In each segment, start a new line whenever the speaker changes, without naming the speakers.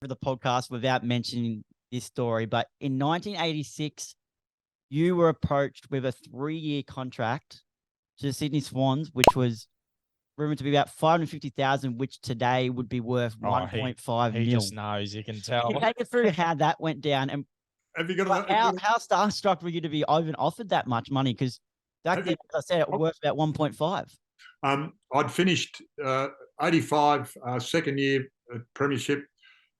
for the podcast without mentioning this story, but in 1986, you were approached with a 3-year contract to the Sydney Swans, which was rumored to be about 550,000, which today would be worth 1.5
He
mil.
just knows. You can tell.
Can you take us through how that went down, and
Have you got
how starstruck were you to be even offered that much money? Because back then, as I said, it was worth about 1.5.
I'd finished 85 second year premiership,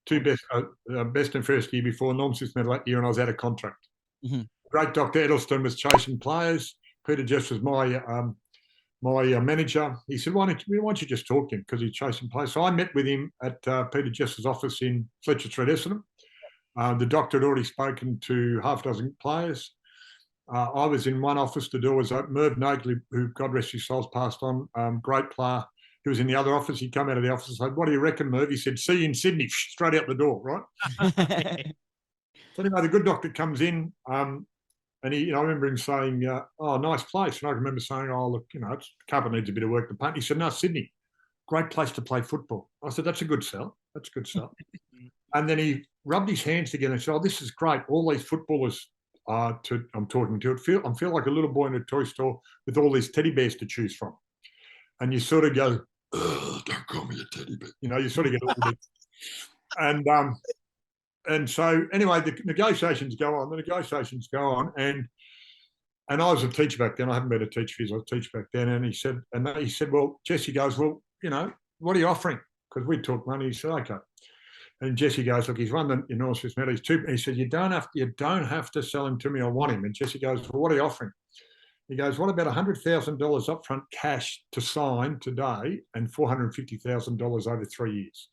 two best and first year before Norm Smith medal that year, and I was out of contract.
Mm-hmm.
Great Dr. Edelston was chasing players. Peter Jeffs was my manager. He said, why don't you just talk to him, because he's chasing players. So I met with him at Peter Jeffs' office in Fletcher Street, Essendon. The doctor had already spoken to half a dozen players. I was in one office, the door was open. Merv Nagley, who, God rest his soul, passed on, great player. He was in the other office. He'd come out of the office and said, what do you reckon, Merv? He said, see you in Sydney, straight out the door, right? So anyway, the good doctor comes in, and I remember him saying, oh, nice place. And I remember saying, oh, look, carpet needs a bit of work to paint. He said, no, Sydney, great place to play football. I said, that's a good sell. That's a good sell. And then he rubbed his hands together and said, oh, this is great. All these footballers I'm talking to, I feel like a little boy in a toy store with all these teddy bears to choose from. And you sort of go, don't call me a teddy bear. You sort of get a little bit. And so anyway, the negotiations go on, and I was a teacher back then. I haven't been a teacher for years. I was a teacher back then. And he said, well, Jesse goes, well, what are you offering? Because we talk money. He said, okay. And Jesse goes, look, he's run the North Smith medal. He's he said, you don't have to sell him to me. I want him. And Jesse goes, well, what are you offering? He goes, what about $100,000 upfront cash to sign today and $450,000 over 3 years?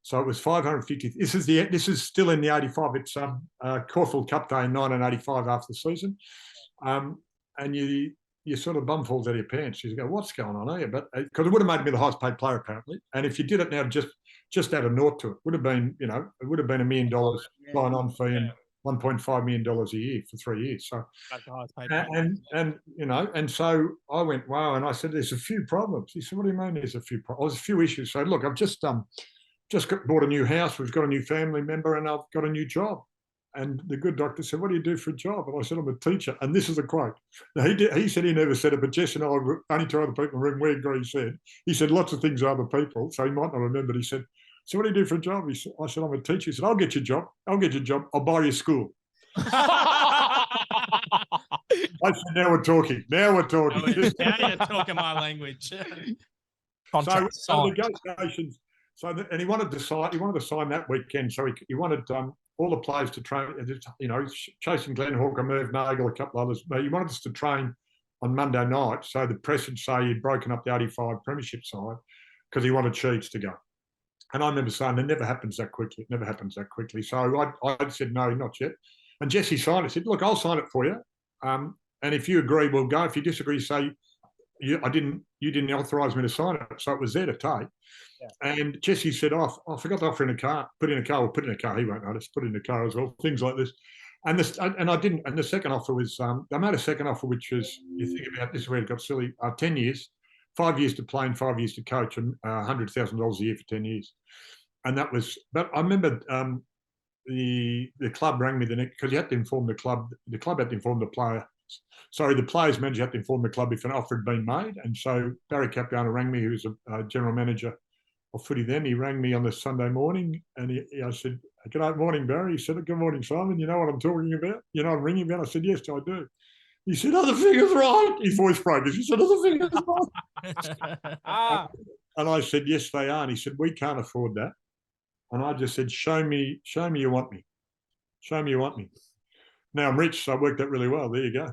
So it was 550. This is still in the 85. It's Caulfield Cup Day in 1985 after the season, and you sort of bumfalls out of your pants. You go, what's going on here? But because it would have made me the highest paid player apparently, and if you did it now, just add a naught to it, would have been it would have been $1 million sign-on fee and $1.5 million a year for 3 years. So and so I went, wow, and I said, there's a few problems. He said, what do you mean there's a few problems? There's a few issues. So look, I've just bought a new house. We've got a new family member, and I've got a new job. And the good doctor said, what do you do for a job? And I said, I'm a teacher. And this is a quote. Now, he said he never said it, but Jess and I were only two other people in the room. We agree, he said lots of things to other people, so he might not remember. He said, so what do you do for a job? I said, I'm a teacher. He said, I'll get you a job. I'll buy you a school. I said, now we're talking. Now you're
talking my language.
So negotiations. And he wanted to sign that weekend. So he wanted all the players to train, Chasing Glenn Hawker, Merv Nagle, a couple others. But he wanted us to train on Monday night. So the press would say he'd broken up the 85 premiership side because he wanted Sheeds to go. And I remember saying, it never happens that quickly. It never happens that quickly. So I said, no, not yet. And Jesse signed it. He said, look, I'll sign it for you. And if you agree, we'll go. If you disagree, say, you didn't authorise me to sign it. So it was there to take. Yeah. And Jesse said, I forgot to offer in a car. Put in a car. He won't notice. Put in a car as well. Things like this. And I didn't. And the second offer was, they made a second offer, which was, you think about this is where it got silly, 10 years, 5 years to play and 5 years to coach, and $100,000 a year for 10 years. And that was, but I remember the club rang me the next, because you had to inform the club had to inform the player. Sorry, the players' manager had to inform the club if an offer had been made. And so Barry Capiano rang me, who was a general manager of footy then. He rang me on the Sunday morning, and I said, good morning, Barry. He said, good morning, Simon. You know what I'm talking about? You know what I'm ringing about? I said, yes, I do. He said, are the figures right? His voice broke. He said, are the figures right? And I said, yes, they are. And he said, we can't afford that. And I just said, show me you want me. Show me you want me. Now I'm rich, so I worked out really well. There you go.